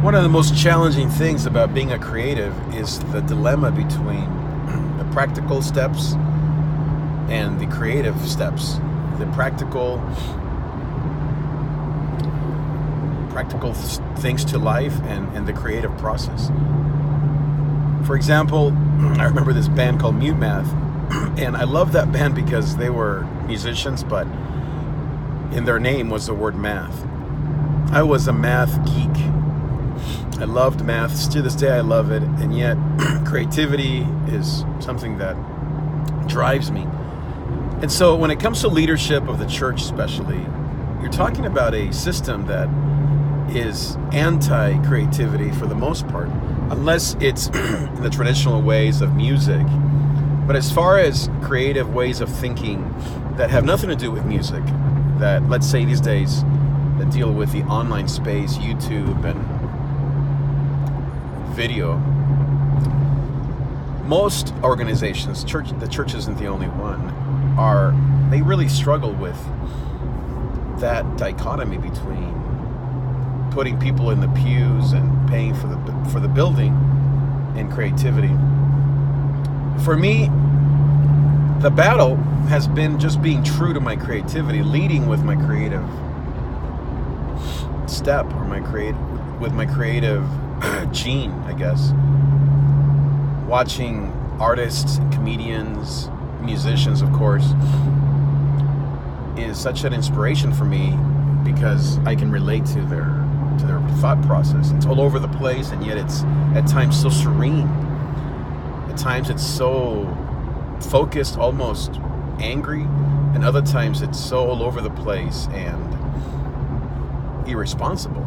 One of the most challenging things about being a creative is the dilemma between the practical steps and the creative steps. The practical things to life and the creative process. For example, I remember this band called Mute Math, and I love that band because they were musicians, but in their name was the word math. I was a math geek. I loved math. To this day, I love it. And yet, creativity is something that drives me. And so when it comes to leadership of the church especially, you're talking about a system that is anti-creativity for the most part, unless it's in the traditional ways of music. But as far as creative ways of thinking that have nothing to do with music, that, let's say these days, that deal with the online space, YouTube and video, most organizations, the church isn't the only one, they really struggle with that dichotomy between putting people in the pews and paying for the building and creativity. For me, the battle has been just being true to my creativity, leading with my creative step, or with my creative gene, I guess. Watching artists, comedians, musicians, of course, is such an inspiration for me because I can relate to their thought process. It's all over the place, and yet it's at times so serene. At times it's so focused, almost angry, and other times it's so all over the place and irresponsible.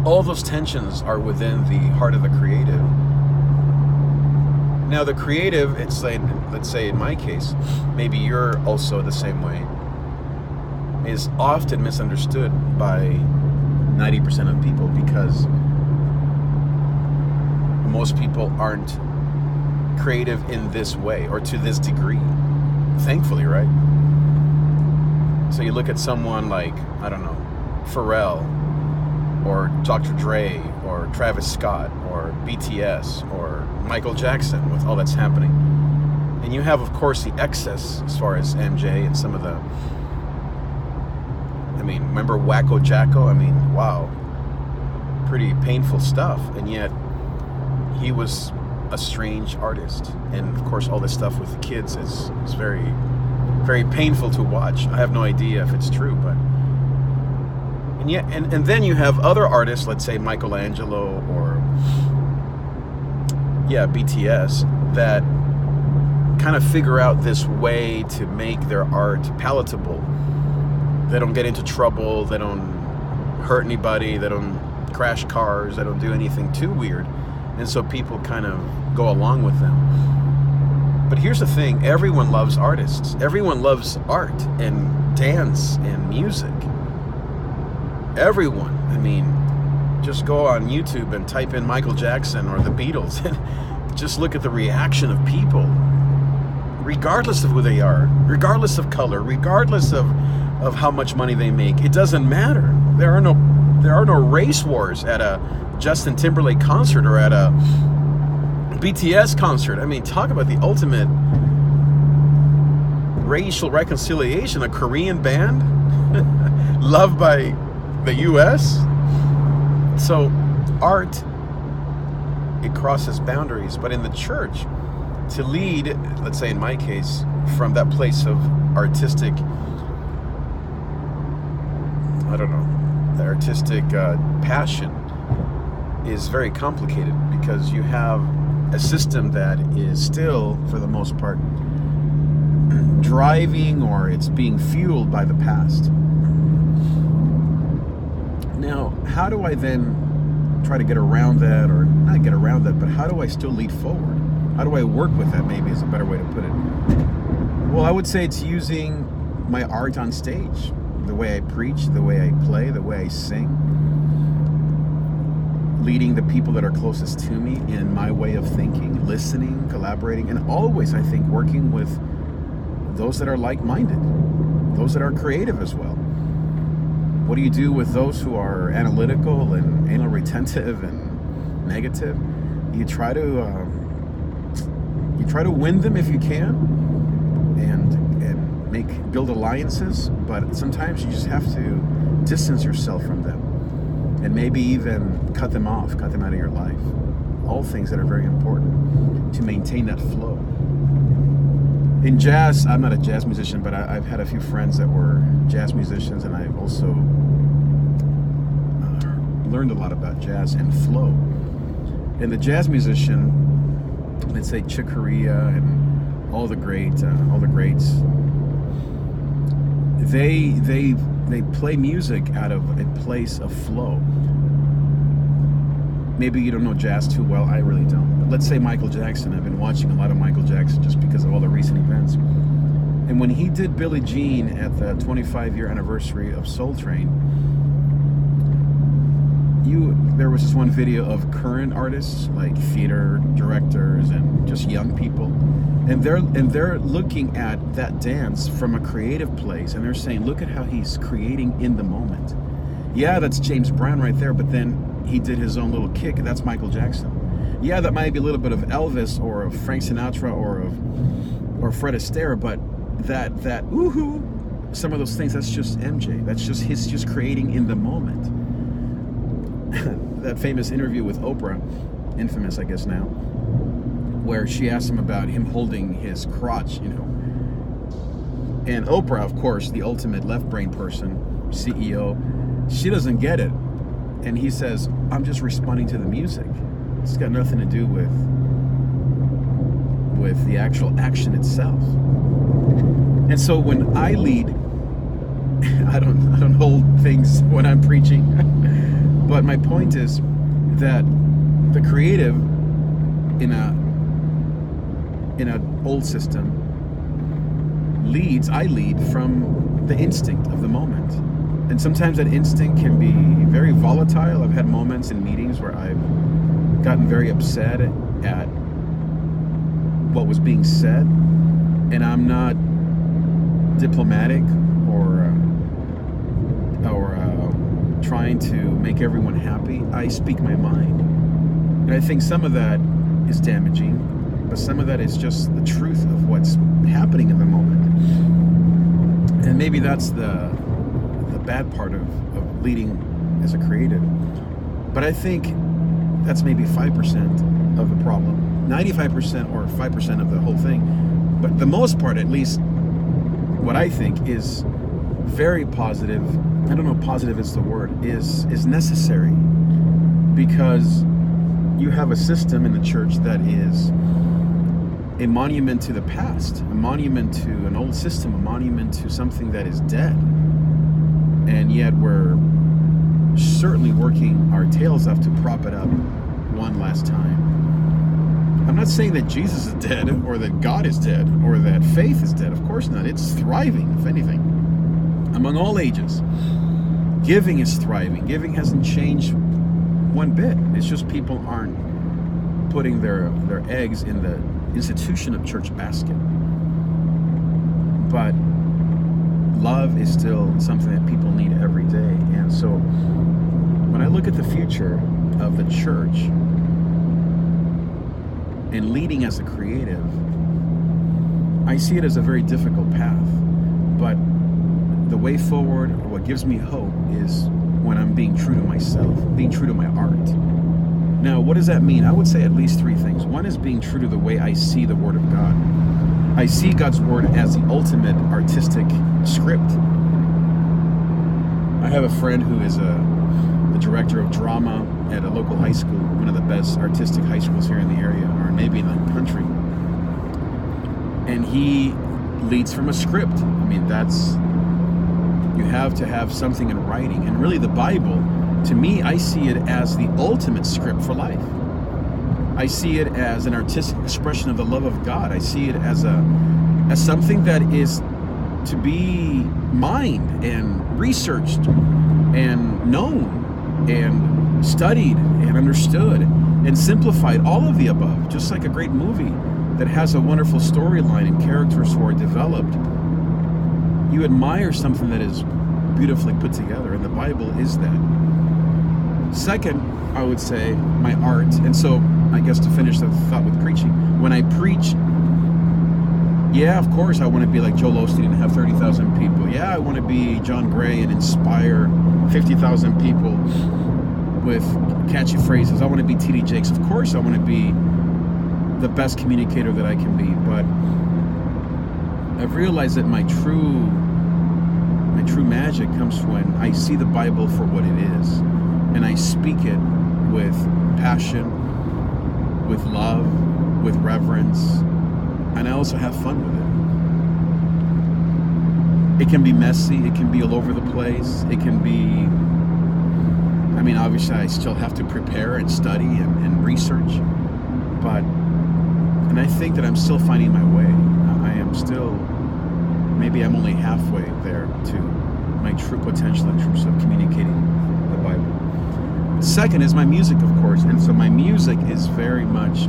All those tensions are within the heart of the creative. Now the creative, it's like, let's say in my case, maybe you're also the same way, is often misunderstood by 90% of people because most people aren't creative in this way or to this degree, thankfully, right? So you look at someone like, I don't know, Pharrell, or Dr. Dre, or Travis Scott, or BTS, or Michael Jackson, with all that's happening. And you have, of course, the excess as far as MJ and some of the, remember Wacko Jacko? Wow, pretty painful stuff. And yet, he was a strange artist. And of course, all this stuff with the kids is very, very painful to watch. I have no idea if it's true, but and then you have other artists, let's say Michelangelo or BTS, that kind of figure out this way to make their art palatable. They don't get into trouble, they don't hurt anybody, they don't crash cars, they don't do anything too weird, and so people kind of go along with them. But here's the thing, everyone loves artists. Everyone loves art and dance and music. Everyone. Just go on YouTube and type in Michael Jackson or the Beatles and just look at the reaction of people, regardless of who they are, regardless of color, regardless of how much money they make. It doesn't matter. There are no race wars at a Justin Timberlake concert or at a BTS concert. Talk about the ultimate racial reconciliation. A Korean band loved by the U.S. So art, it crosses boundaries, but in the church, to lead, let's say in my case, from that place of artistic, the artistic passion is very complicated because you have a system that is still, for the most part, driving, or it's being fueled by the past. Now, how do I then try to get around that, or not get around that, but how do I still lead forward? How do I work with that, maybe is a better way to put it. Well, I would say it's using my art on stage, the way I preach, the way I play, the way I sing, leading the people that are closest to me in my way of thinking, listening, collaborating, and always, I think, working with those that are like-minded, those that are creative as well. What do you do with those who are analytical and anal retentive and negative? You try to win them if you can, and build alliances. But sometimes you just have to distance yourself from them, and maybe even cut them out of your life. All things that are very important to maintain that flow. In jazz, I'm not a jazz musician, but I've had a few friends that were jazz musicians, and I've also learned a lot about jazz and flow. And the jazz musician, let's say Chick Corea and all the greats, they play music out of a place of flow. Maybe you don't know jazz too well. I really don't. But let's say Michael Jackson. I've been watching a lot of Michael Jackson just because of all the recent events. And when he did Billie Jean at the 25-year anniversary of Soul Train, there was this one video of current artists like theater directors and just young people, and they're looking at that dance from a creative place, and they're saying, look at how he's creating in the moment. Yeah, that's James Brown right there, but then he did his own little kick, and that's Michael Jackson. Yeah, that might be a little bit of Elvis or of Frank Sinatra or Fred Astaire, but that woohoo, some of those things, that's just MJ. That's just his just creating in the moment. That famous interview with Oprah, infamous I guess now, where she asked him about him holding his crotch, and Oprah, of course, the ultimate left brain person, CEO, she doesn't get it. And he says, I'm just responding to the music. It's got nothing to do with the actual action itself. And so when I lead, I don't hold things when I'm preaching. But my point is that the creative in an old system I lead from the instinct of the moment. And sometimes that instinct can be very volatile. I've had moments in meetings where I've gotten very upset at what was being said, and I'm not diplomatic or trying to make everyone happy. I speak my mind. And I think some of that is damaging, but some of that is just the truth of what's happening in the moment. And maybe that's the bad part of leading as a creative. But I think that's maybe 5% of the problem. 95% or 5% of the whole thing. But the most part, at least what I think is very positive, I don't know if positive is the word, is necessary, because you have a system in the church that is a monument to the past, a monument to an old system, a monument to something that is dead. And yet we're certainly working our tails off to prop it up one last time. I'm not saying that Jesus is dead, or that God is dead, or that faith is dead. Of course not. It's thriving, if anything, among all ages. Giving is thriving. Giving hasn't changed one bit. It's just people aren't putting their eggs in the institution of church basket. But love is still something that people need every day. And so when I look at the future of the church and leading as a creative, I see it as a very difficult path. But the way forward, or what gives me hope, is when I'm being true to myself, being true to my art. Now, what does that mean? I would say at least three things. One is being true to the way I see the Word of God. I see God's Word as the ultimate artistic script. I have a friend who is the director of drama at a local high school, one of the best artistic high schools here in the area, or maybe in the country. And he leads from a script. I mean, you have to have something in writing. And really the Bible, to me, I see it as the ultimate script for life. I see it as an artistic expression of the love of God. I see it as something that is to be mined and researched and known and studied and understood and simplified, all of the above. Just like a great movie that has a wonderful storyline and characters who are developed. You admire something that is beautifully put together, and the Bible is that. Second, I would say my art. And so I guess to finish the thought with preaching, when I preach, yeah, of course I want to be like Joel Osteen and have 30,000 people. Yeah, I want to be John Gray and inspire 50,000 people with catchy phrases. I want to be T.D. Jakes. Of course I want to be the best communicator that I can be. But I've realized that my true magic comes when I see the Bible for what it is, and I speak it with passion, with love, with reverence, and I also have fun with it. It can be messy, it can be all over the place, it can be, I mean, obviously I still have to prepare and study and research, but, and I think that I'm still finding my way. I am still, maybe I'm only halfway there to my true potential in terms of communicating the Bible. Second is my music, of course, and so my music is very much,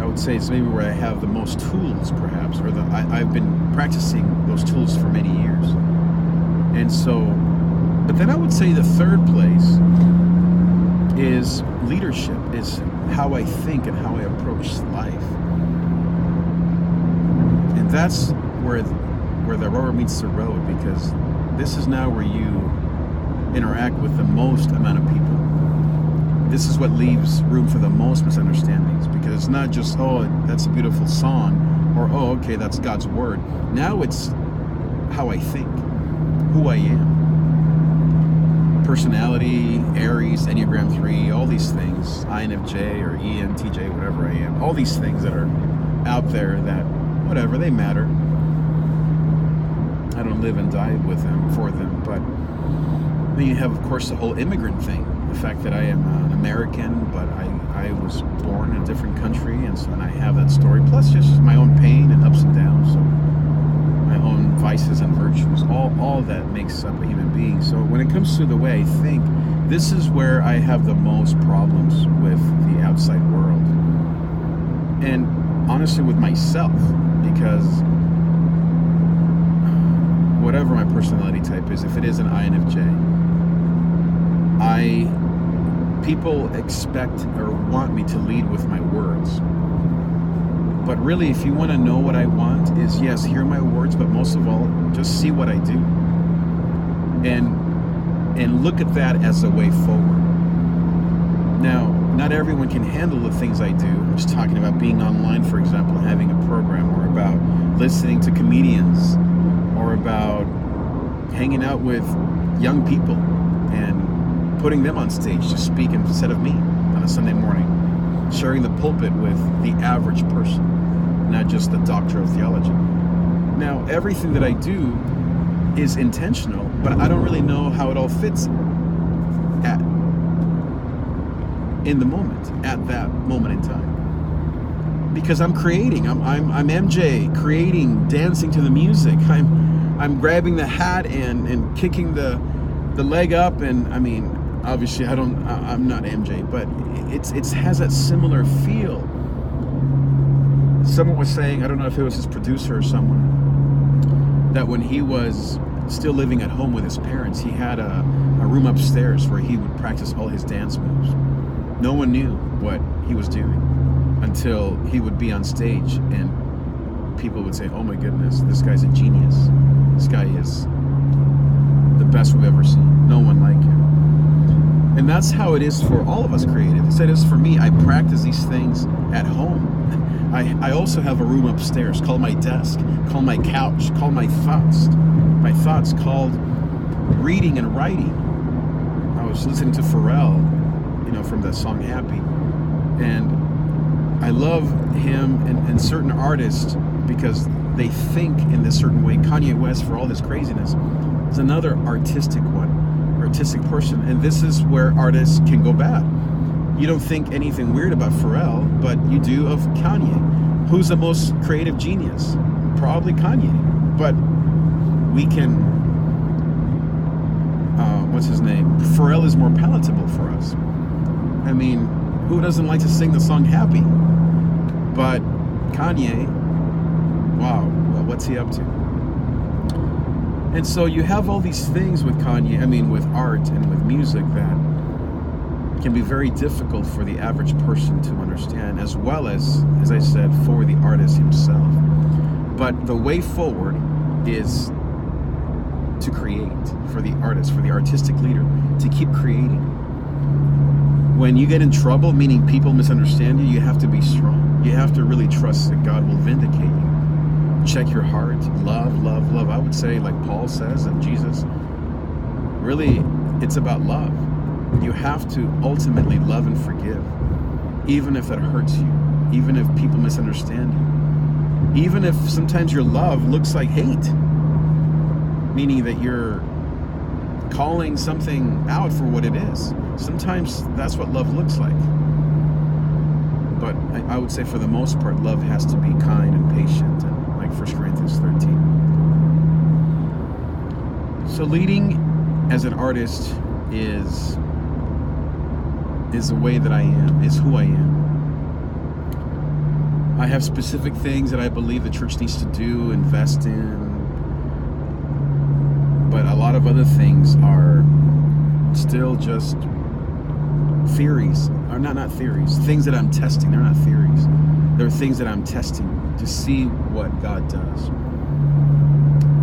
I would say it's maybe where I have the most tools, perhaps, or I've been practicing those tools for many years. And so, but then I would say the third place is leadership, is how I think and how I approach life. And that's where the rubber meets the road, because this is now where you interact with the most amount of people. This is what leaves room for the most misunderstandings, because it's not just, oh, that's a beautiful song, or, oh, okay, that's God's word. Now it's how I think, who I am. Personality, Aries, Enneagram 3, all these things, INFJ or ENTJ, whatever I am, all these things that are out there that, whatever, they matter. I don't live and die with them, for them, but then you have, of course, the whole immigrant thing. The fact that I am an American, but I was born in a different country, and I have that story. Plus, just my own pain and ups and downs, so my own vices and virtues. All that makes up a human being. So when it comes to the way I think, this is where I have the most problems with the outside world, and honestly with myself, because whatever my personality type is, if it is an INFJ, people expect or want me to lead with my words. But really, if you want to know what I want, is yes, hear my words, but most of all, just see what I do. And look at that as a way forward. Now, not everyone can handle the things I do. I'm just talking about being online, for example, having a program, or about listening to comedians, or about hanging out with young people and putting them on stage to speak instead of me on a Sunday morning, sharing the pulpit with the average person, not just the doctor of theology. Now, everything that I do is intentional, but I don't really know how it all fits in the moment, at that moment in time. Because I'm creating, I'm MJ, creating, dancing to the music. I'm grabbing the hat and kicking the leg up, and I mean, obviously I'm not MJ, but it has that similar feel. Someone was saying, I don't know if it was his producer or someone, that when he was still living at home with his parents, he had a room upstairs where he would practice all his dance moves. No one knew what he was doing until he would be on stage and people would say, oh my goodness, this guy's a genius. This guy is the best we've ever seen. No one like him. And that's how it is for all of us creatives. It is for me. I practice these things at home. I also have a room upstairs called my desk, called my couch, called my thoughts. My thoughts called reading and writing. I was listening to Pharrell, from the song Happy. And I love him and certain artists because they think in this certain way. Kanye West, for all his craziness, is another artistic person. And this is where artists can go bad. You don't think anything weird about Pharrell, but you do of Kanye. Who's the most creative genius? Probably Kanye. But we can, what's his name? Pharrell is more palatable for us. I mean, who doesn't like to sing the song Happy? But Kanye, wow, well, what's he up to? And so you have all these things with with art and with music that can be very difficult for the average person to understand, as well as I said, for the artist himself. But the way forward is to create, for the artist, for the artistic leader, to keep creating. When you get in trouble, meaning people misunderstand you, you have to be strong. You have to really trust that God will vindicate you. Check your heart. Love, love, love. I would say, like Paul says and Jesus, really, it's about love. You have to ultimately love and forgive, even if that hurts you, even if people misunderstand you, even if sometimes your love looks like hate, meaning that you're calling something out for what it is. Sometimes that's what love looks like. But I would say for the most part, love has to be kind and patient, and like 1 Corinthians 13. So leading as an artist is the way that I am, is who I am. I have specific things that I believe the church needs to do, invest in, but a lot of other things are still just theories, or not theories, things that I'm testing. They're not theories. They're things that I'm testing to see what God does.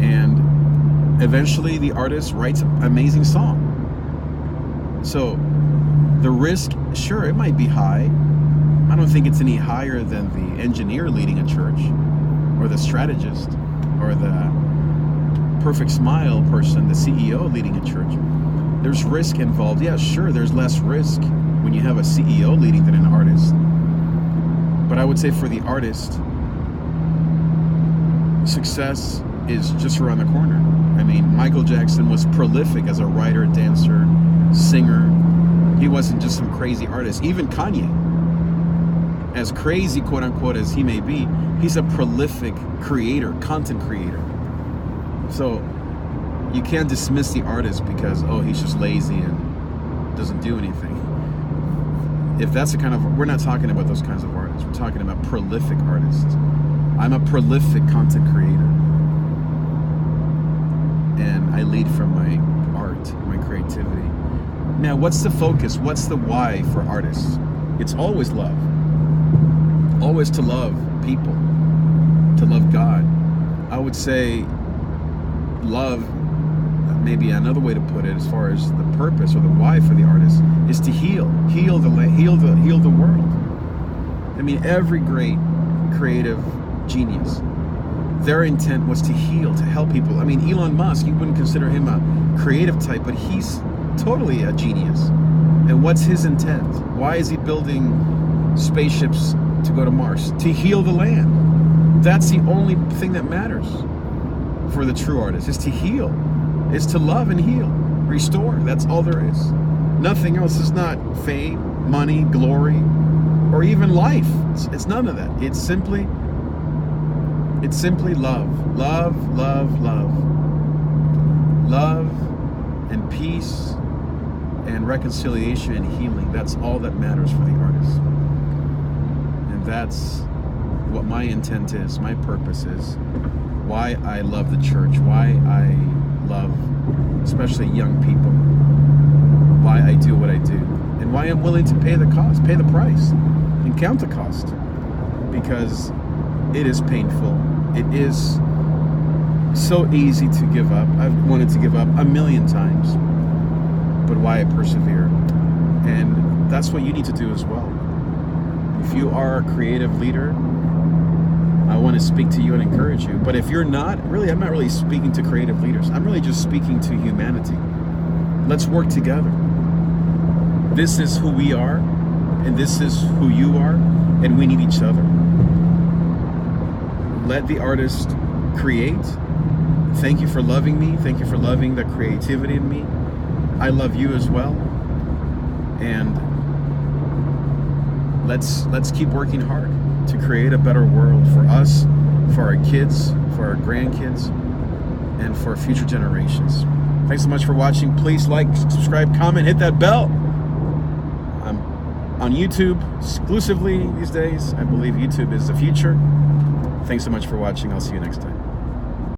And eventually the artist writes an amazing song. So the risk, sure, it might be high. I don't think it's any higher than the engineer leading a church, or the strategist, or the perfect smile person, the CEO leading a church. There's risk involved. Yeah, sure, there's less risk when you have a CEO leading than an artist. But I would say for the artist, success is just around the corner. I mean, Michael Jackson was prolific as a writer, dancer, singer. He wasn't just some crazy artist. Even Kanye, as crazy, quote unquote, as he may be, he's a prolific creator, content creator. So you can't dismiss the artist because, oh, he's just lazy and doesn't do anything. If that's the kind of, we're not talking about those kinds of artists. We're talking about prolific artists. I'm a prolific content creator. And I lead from my art, my creativity. Now, what's the focus? What's the why for artists? It's always love. Always to love people, to love God. I would say love, maybe another way to put it, as far as the purpose or the why for the artist, is to heal the world. I mean, every great creative genius, their intent was to heal, to help people. I mean, Elon Musk, you wouldn't consider him a creative type, but he's totally a genius. And what's his intent? Why is he building spaceships to go to Mars? To heal the land. That's the only thing that matters for the true artist, is to heal, is to love and heal, restore. That's all there is. Nothing else. Is not fame, money, glory, or even life. It's none of that. It's simply love. Love, love, love. Love and peace and reconciliation and healing. That's all that matters for the artist. And that's what my intent is, my purpose is, why I love the church, why I love especially young people, why I do what I do, and why I'm willing to pay the cost, pay the price, and count the cost. Because it is painful. It is so easy to give up. I've wanted to give up a million times, but why I persevere. And that's what you need to do as well. If you are a creative leader, I want to speak to you and encourage you. But if you're not, really, I'm not really speaking to creative leaders. I'm really just speaking to humanity. Let's work together. This is who we are, and this is who you are, and we need each other. Let the artist create. Thank you for loving me. Thank you for loving the creativity in me. I love you as well. And let's keep working hard to create a better world for us, for our kids, for our grandkids, and for future generations. Thanks so much for watching. Please like, subscribe, comment, hit that bell. I'm on YouTube exclusively these days. I believe YouTube is the future. Thanks so much for watching. I'll see you next time.